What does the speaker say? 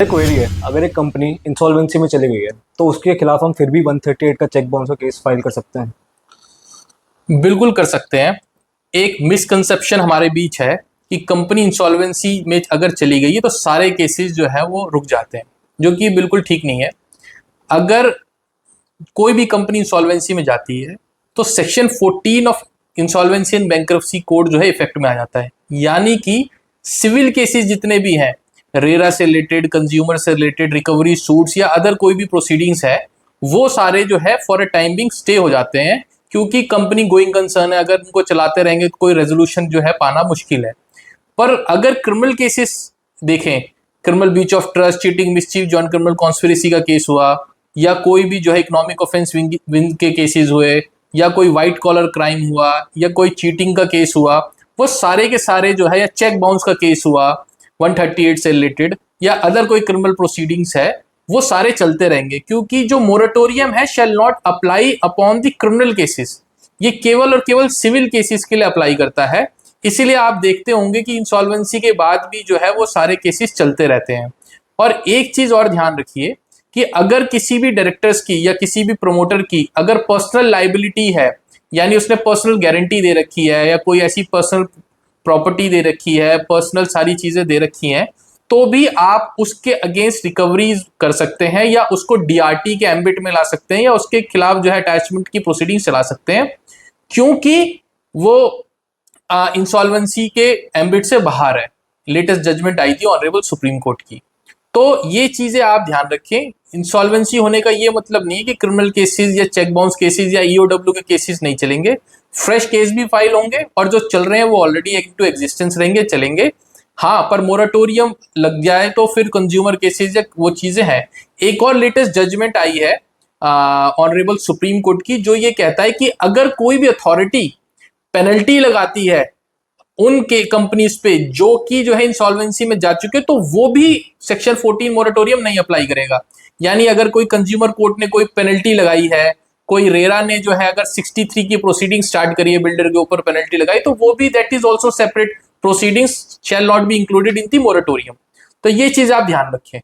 Query है, अगर एक कंपनी इंसॉल्वेंसी में चली गई है तो उसके खिलाफ हम फिर भी 138 का चेक बाउंस का केस फाइल कर सकते हैं। बिल्कुल कर सकते हैं। एक मिसकंसेप्शन हमारे बीच है कि कंपनी इंसॉल्वेंसी में अगर चली गई है तो सारे केसेस जो है वो रुक जाते हैं, जो कि बिल्कुल ठीक नहीं है। अगर कोई भी कंपनी इंसॉल्वेंसी में जाती है तो section 14 of insolvency and bankruptcy code जो है इफेक्ट में आ जाता है। यानी कि सिविल केसेस जितने भी हैं, रेरा से रिलेटेड, कंज्यूमर से रिलेटेड, रिकवरी सूट्स या अदर कोई भी प्रोसीडिंग्स है, वो सारे जो है for a time being stay हो जाते हैं, क्योंकि कंपनी गोइंग कंसर्न है। अगर उनको चलाते रहेंगे तो कोई रेजोल्यूशन जो है पाना मुश्किल है। पर अगर क्रिमिनल केसेस देखें, criminal breach of trust, cheating, mischief, joint criminal conspiracy का केस हुआ, या कोई भी जो है इकोनॉमिक ऑफेंस विंग के केसेस हुए, या कोई वाइट कॉलर क्राइम हुआ, या कोई चीटिंग का केस हुआ, वो सारे के सारे जो है, या चेक बाउंस का केस हुआ 138 से रिलेटेड, या अदर कोई क्रिमिनल प्रोसीडिंग्स है, वो सारे चलते रहेंगे। क्योंकि जो मोरेटोरियम है shall not apply upon the criminal cases, ये केवल और केवल सिविल केसेस के लिए अप्लाई करता है। इसीलिए आप देखते होंगे कि इंसॉल्वेंसी के बाद भी जो है वो सारे केसेस चलते रहते हैं। और एक चीज और ध्यान रखिए कि अगर किसी भी डायरेक्टर्स की या किसी भी प्रमोटर की अगर पर्सनल लाइबिलिटी है, यानी उसने पर्सनल गारंटी दे रखी है, या कोई ऐसी पर्सनल प्रॉपर्टी दे रखी है, पर्सनल सारी चीजें दे रखी हैं, तो भी आप उसके अगेंस्ट रिकवरीज कर सकते हैं, या उसको डीआरटी के एम्बिट में ला सकते हैं, या उसके खिलाफ जो है अटैचमेंट की प्रोसीडिंग चला सकते हैं, क्योंकि वो इंसॉल्वेंसी के एम्बिट से बाहर है। लेटेस्ट जजमेंट आई थी ऑनरेबल सुप्रीम कोर्ट की। तो ये चीजें आप ध्यान रखें। इंसॉल्वेंसी होने का ये मतलब नहीं है कि क्रिमिनल केसेस या चेक बाउंस केसेस या ईओडब्ल्यू के केसेस नहीं चलेंगे। फ्रेश केस भी फाइल होंगे, और जो चल रहे हैं वो ऑलरेडी इनटू एग्जिस्टेंस रहेंगे, चलेंगे। हाँ, पर मोरेटोरियम लग जाए तो फिर कंज्यूमर केसेस या वो चीजें हैं। एक और लेटेस्ट जजमेंट आई है ऑनरेबल सुप्रीम कोर्ट की, जो ये कहता है कि अगर कोई भी अथॉरिटी पेनल्टी लगाती है उनके कंपनीज पे जो कि जो है इंसॉल्वेंसी में जा चुके, तो वो भी सेक्शन 14 मोरेटोरियम नहीं अप्लाई करेगा। यानी अगर कोई कंज्यूमर कोर्ट ने कोई पेनल्टी लगाई है, कोई रेरा ने जो है अगर 63 की प्रोसीडिंग स्टार्ट करी है, बिल्डर के ऊपर पेनल्टी लगाई, तो वो भी that is also separate proceedings shall not be included in the moratorium. तो ये चीज आप ध्यान रखें।